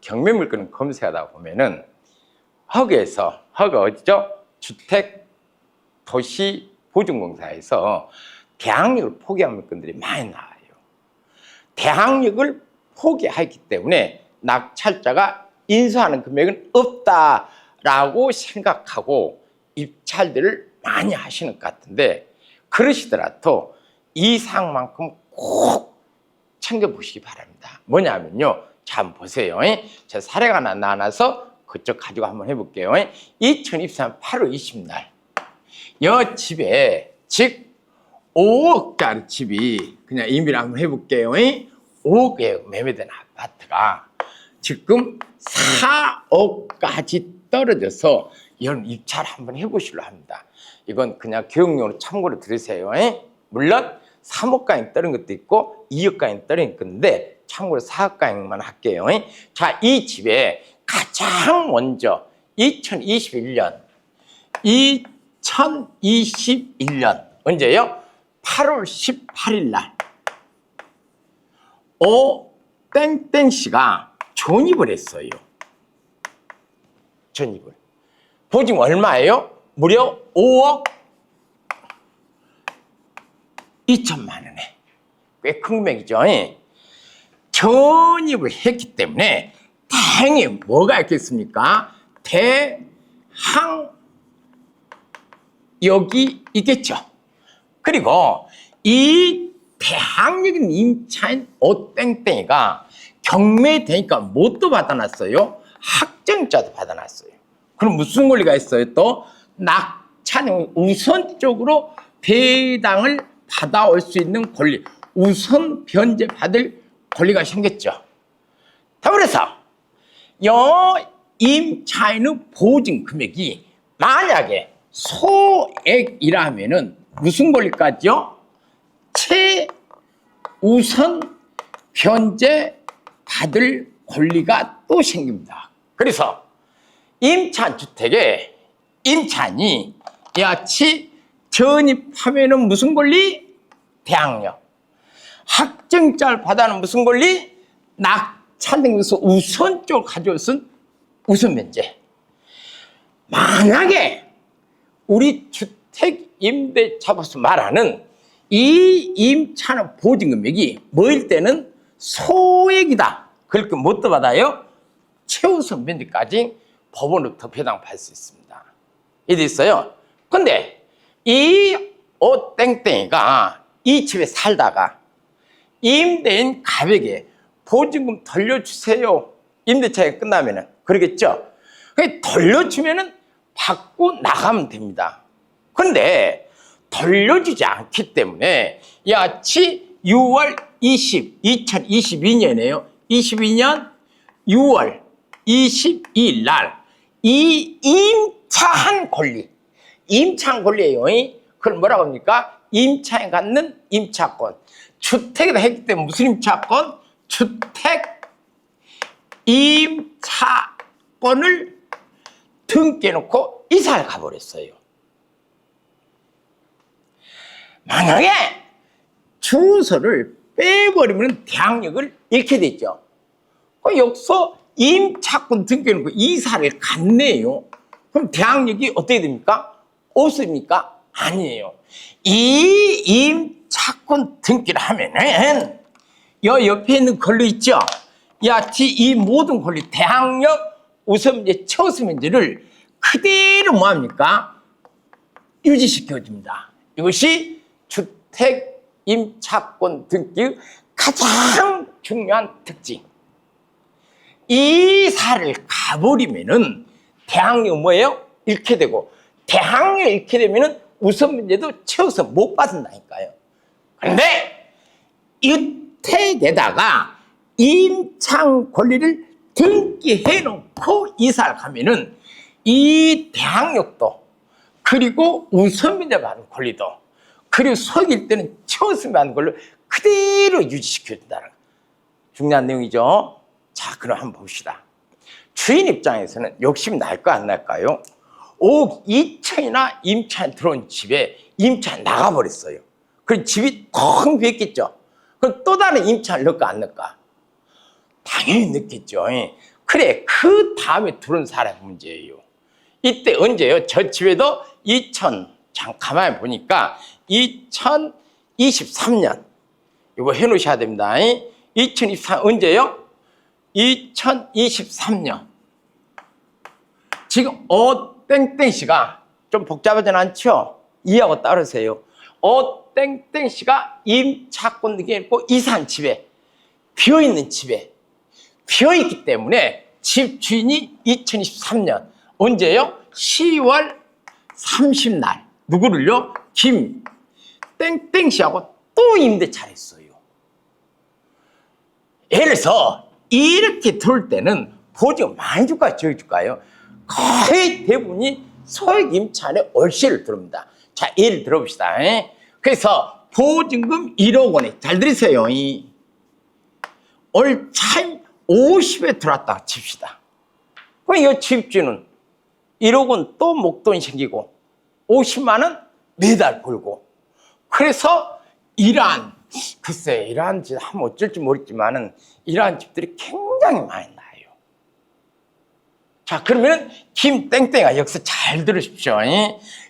경매 물건을 검색하다 보면은 허그가 어디죠? 주택도시보증공사에서 대항력을 포기한 물건들이 많이 나와요. 대항력을 포기하기 때문에 낙찰자가 인수하는 금액은 없다라고 생각하고 입찰들을 많이 하시는 것 같은데, 그러시더라도 이 사항만큼 꼭 챙겨보시기 바랍니다. 뭐냐면요, 자, 한번 보세요. 제가 사례가 하나 나눠서 그쪽 가지고 한번 해볼게요. 2023년 8월 20날 이 집에, 즉 5억짜리 집이, 그냥 임의를 한번 해볼게요. 5억에 매매된 아파트가 지금 4억까지 떨어져서 이런 입찰 한번 해보시려 합니다. 이건 그냥 교육용으로 참고로 들으세요. 물론 3억가량 떨어진 것도 있고 2억가량 떨어진 건데 참고로 4억가량만 할게요. 자, 이 집에 가장 먼저 2021년 언제요? 8월 18일 날 땡땡씨가 전입을 했어요. 전입을. 보증 얼마예요? 무려 5억 2천만 원에. 꽤 큰 금액이죠. 전입을 했기 때문에 다행히 뭐가 있겠습니까? 대항력이 있겠죠. 그리고 이 대항력인 임차인 오땡땡이가 경매되니까 뭣도 받아놨어요? 확정자도 받아놨어요. 그럼 무슨 권리가 있어요? 또 낙찰 우선적으로 배당을 받아올 수 있는 권리, 우선 변제 받을 권리가 생겼죠. 그래서 이 임차인의 보증 금액이 만약에 소액이라면은 무슨 권리까지요? 최우선 변제 받을 권리가 또 생깁니다. 그래서 임차인 주택에 임차인이 이같이 전입하면은 무슨 권리? 대항력. 확정자를 받아는 무슨 권리? 낙찰 등에서 우선적으로 가져올 수 있는 우선 면제. 만약에 우리 주택임대차법에서 말하는 이 임차인 보증금액이 뭐일 때는 소액이다. 그렇게 못 받아요? 최우선 면제까지 법원으로부터 배당받을 수 있습니다. 이게 있어요. 근데 이 오땡땡이가 이 집에 살다가 임대인 갑에게 보증금 돌려주세요. 임대차가 끝나면은 그러겠죠. 돌려주면은 받고 나가면 됩니다. 그런데 돌려주지 않기 때문에 야치 6월 2022년이에요. 22년 6월 22일 날 이 임차한 권리, 임차한 권리예요. 그걸 뭐라고 합니까? 임차에 갖는 임차권. 주택에다 했기 때문에 무슨 임차권? 주택 임차권을 등기해놓고 이사를 가버렸어요. 만약에 주소를 빼버리면 대항력을 잃게 되죠. 여기서 임차권 등기해놓고 이사를 갔네요. 그럼 대항력이 어떻게 됩니까? 없습니까? 아니에요. 이 임차권 등기를 하면은 여 옆에 있는 권리 있죠? 이 모든 권리, 대항력, 우선면제, 최우선면제를 그대로 뭐합니까? 유지시켜줍니다. 이것이 주택 임차권 등기의 가장 중요한 특징. 이사를 가버리면은 대항력 뭐예요? 잃게 되고, 대항력 잃게 되면은 우선 문제도 최우선 못 받는다니까요. 그런데 주택에다가 임차 권리를 등기해 놓고 이사를 가면은 이 대항력도, 그리고 우선 문제 받는 권리도, 그리고 소액일 때는 최우선 받는 걸로 그대로 유지시켜준다는 중요한 내용이죠. 자, 그럼 한번 봅시다. 주인 입장에서는 욕심이 날까 안 날까요? 5억 2천이나 임차인 들어온 집에 임차인 나가버렸어요. 그럼 집이 텅 비었겠죠. 그럼 또 다른 임차인 넣을까 안 넣을까? 당연히 넣겠죠. 그래, 그 다음에 들어온 사람이 문제예요. 이때 언제요? 저 집에도 참 가만히 보니까 2023년 이거 해놓으셔야 됩니다. 2023 언제요? 2023년 지금 땡땡씨가 좀 복잡하진 않죠? 이해하고 따르세요. 땡땡씨가 임차권 등기했고 이사한 집에 비어있는 집에 비어있기 때문에 집 주인이 2023년 언제요? 10월 30날 누구를요? 땡땡씨하고 또 임대차를 했어요. 예를 들어서 이렇게 들어올 때는 보증 많이 줄까요? 적게 줄까요? 거의 대부분이 소액 임차인의 월세를 들어옵니다. 자, 예를 들어봅시다. 그래서 보증금 1억 원에 잘 들으세요. 월차임 50에 들어왔다 칩시다. 그럼 이 집주는 1억 원 또 목돈이 생기고 50만 원 매달 벌고 그래서 이러한 집 하면 어쩔지 모르겠지만은 이러한 집들이 굉장히 많이 나요. 자, 그러면 김땡땡아 여기서 잘 들으십시오.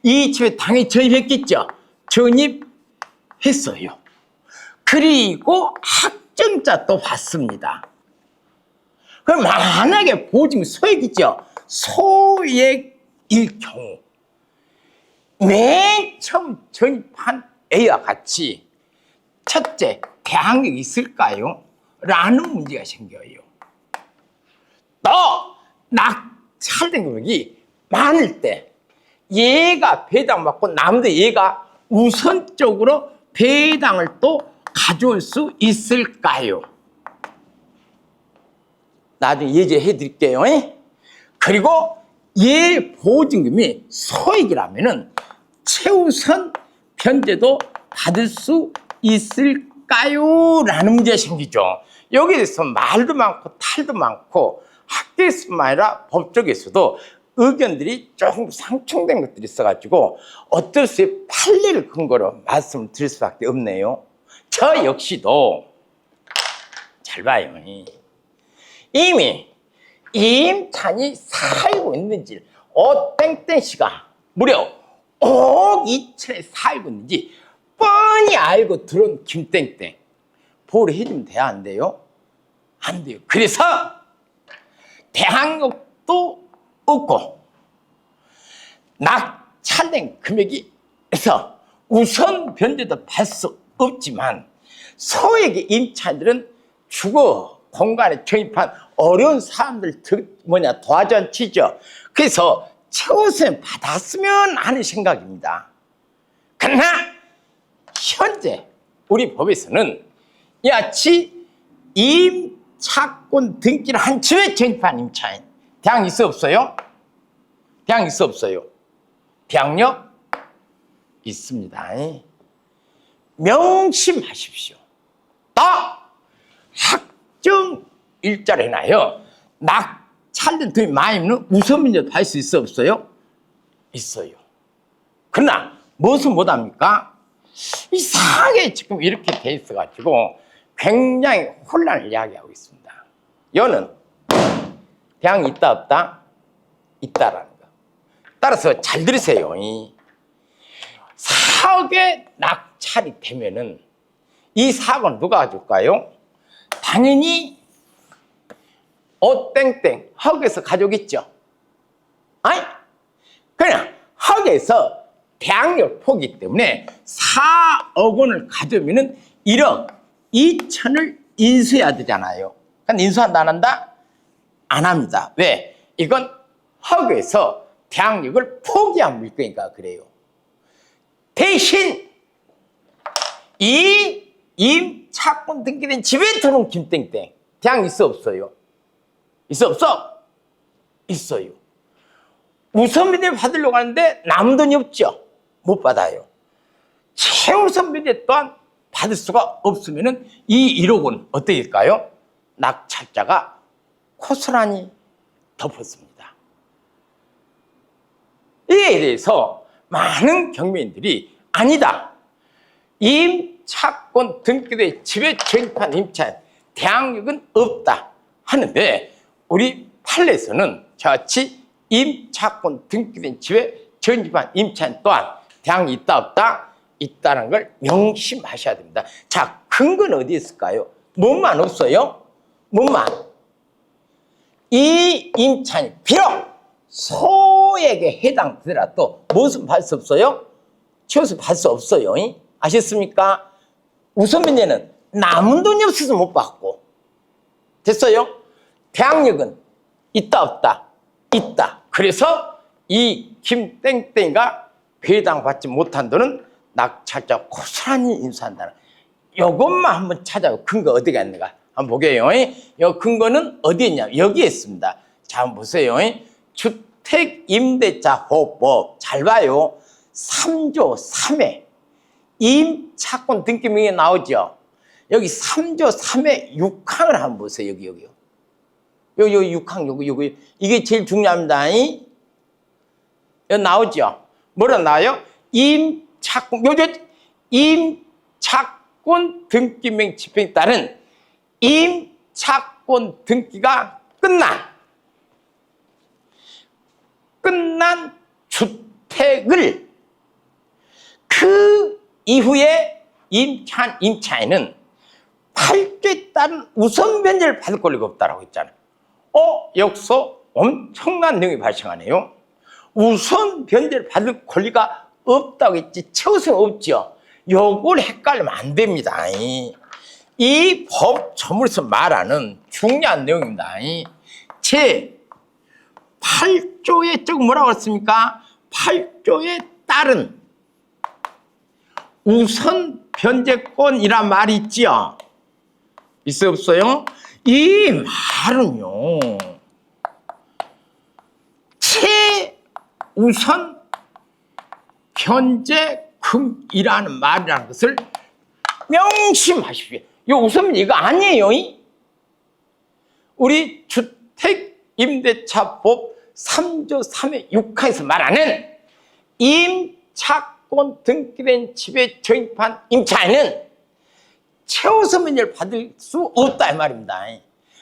이 집에 당연히 전입했겠죠. 전입했어요. 그리고 확정자 또 받습니다. 그럼 만약에 보증 소액이죠. 소액일 경우 맨 처음 전입한 A와 같이 첫째, 대항력이 있을까요? 라는 문제가 생겨요. 또 낙찰된 금액이 많을 때 얘가 배당받고 남도 얘가 우선적으로 배당을 또 가져올 수 있을까요? 나중에 예제해 드릴게요. 그리고 얘 보증금이 소액이라면은 최우선 변제도 받을 수 있을까요? 라는 문제가 생기죠. 여기에 대해서 말도 많고 탈도 많고 학계에서뿐만 아니라 법적에서도 의견들이 조금 상충된 것들이 있어가지고 어떨 수 없이 판례를 근거로 말씀을 드릴 수밖에 없네요. 저 역시도 잘 봐요. 이미 임차인이 살고 있는지 땡땡씨가 무려 5억 2천에 살고 있는지 뻔히 알고 들어온 김땡땡 보호를 해주면 돼야 안 돼요? 안 돼요. 그래서 대항력도 없고 낙찰된 금액이 그래서 우선 변제도 받을 수 없지만 소액의 임차인들은 주거 공간에 적입한 어려운 사람들 도와줘 치죠. 그래서 최우선 받았으면 하는 생각입니다. 그러나 현재 우리 법에서는 이같이 임차권 등기를 한 집에 전입한 임차인 대항 있어 없어요? 대항 있어 없어요? 대항력 있습니다. 명심하십시오. 또 확정 일자로 해놔요. 낙찰된 돈이 많이 있는 우선변제도 할 수 있어 없어요? 있어요. 그러나 무엇을 못합니까? 이상하게 지금 이렇게 돼 있어가지고 굉장히 혼란을 이야기하고 있습니다. 여는 대항이 있다 없다? 있다라는 거. 따라서 잘 들으세요. 4억에 낙찰이 되면은 이 4억은 누가 가져올까요? 당연히 땡땡 허그에서 가져오겠죠. 아니? 그냥 허그에서 대항력 포기 때문에 4억 원을 가져오면은 1억 2천을 인수해야 되잖아요. 그러니까 인수한다 안 한다? 안 합니다. 왜? 이건 허그에서 대항력을 포기한 물건이니까 그래요. 대신 이 임차권 등기된 집에 들어온 김땡땡 대항 있어 없어요? 있어 없어? 있어요. 우선변제 받으려고 하는데 남은 돈이 없죠. 못 받아요. 최우선변제 또한 받을 수가 없으면 이 1억 원 어떻게 될까요? 낙찰자가 고스란히 덮었습니다. 이에 대해서 많은 경매인들이 아니다. 임차권 등기된 집에 전입한 임차인 대항력은 없다 하는데 우리 판례에서는 저같이 임차권 등기된 집에 전입한 임차인 또한 대항이 있다 없다? 있다는 걸 명심하셔야 됩니다. 자, 근거는 어디 있을까요? 뭐만 없어요? 뭐만? 이 임차인이 비록 소액에 해당되더라도 무슨 받을 수 없어요? 취소서 받을 수 없어요. 아셨습니까? 우선 문제는 남은 돈이 없어서 못 받고. 됐어요? 대항력은 있다 없다? 있다. 그래서 이 김땡땡이가 배당받지 못한 돈은 낙찰자 고스란히 인수한다는, 이것만 한번 찾아요. 근거 어디가 있는가 한번 보게요. 이 근거는 어디에 있냐? 여기에 있습니다. 자, 한번 보세요. 주택임대차보호법 잘 봐요. 3조 3회 임차권 등기명에 나오죠. 여기 3조 3회 6항을 한번 보세요. 여기요. 여기 6항 요거 이게 제일 중요합니다. 여기 나오죠. 뭐라 나와요? 임차권 등기명 집행에 따른 임차권 등기가 끝난 주택을 그 이후에 임차인은 8조에 따른 우선 변제를 받을 권리가 없다라고 했잖아요. 여기서 엄청난 내용이 발생하네요. 우선 변제를 받을 권리가 없다고 했지 최우선 없죠. 요걸 헷갈리면 안 됩니다. 이 법 조문에서 말하는 중요한 내용입니다. 제 8조에 즉 뭐라고 했습니까? 8조에 따른 우선 변제권이란 말이 있지요. 있어요, 없어요? 이 말은요, 최우선 변제금이라는 말이라는 것을 명심하십시오. 이 우선 이거 아니에요. 우리 주택임대차법 3조 3회 6항에서 말하는 임차권 등기된 집에 전입한 임차인은 최우선 변제를 받을 수 없다 이 말입니다.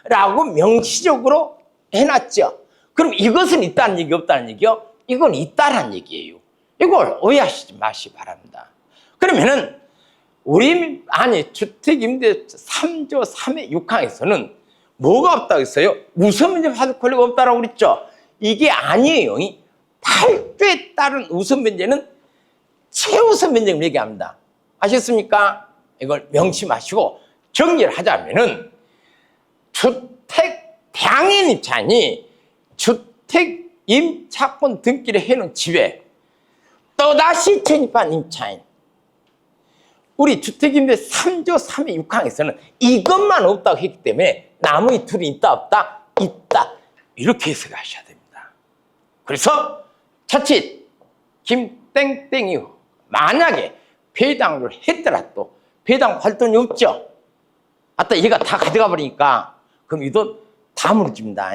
라고 명시적으로 해놨죠. 그럼 이것은 있다는 얘기 없다는 얘기요? 이건 있다는 얘기예요. 이걸 오해하시지 마시기 바랍니다. 그러면은 주택임대 3조 3회 6항에서는 뭐가 없다고 했어요? 우선 변제 받을 권리가 없다라고 그랬죠. 이게 아니에요. 8조에 따른 우선 변제는 최우선 변제를 얘기합니다. 아셨습니까? 이걸 명심하시고 정리를 하자면은 주택 대항인 임차인이 주택 임차권 등기를 해놓은 집에 또다시 전입한 임차인, 우리 주택임대 3조 3회 6항에서는 이것만 없다고 했기 때문에 나머지 둘이 있다 없다? 있다. 이렇게 해석하셔야 됩니다. 그래서 자칫 김땡땡이 만약에 배당을 했더라도 배당 받을 돈이 없죠. 아따 얘가 다 가져가 버리니까 그럼 이 돈 다 무너집니다.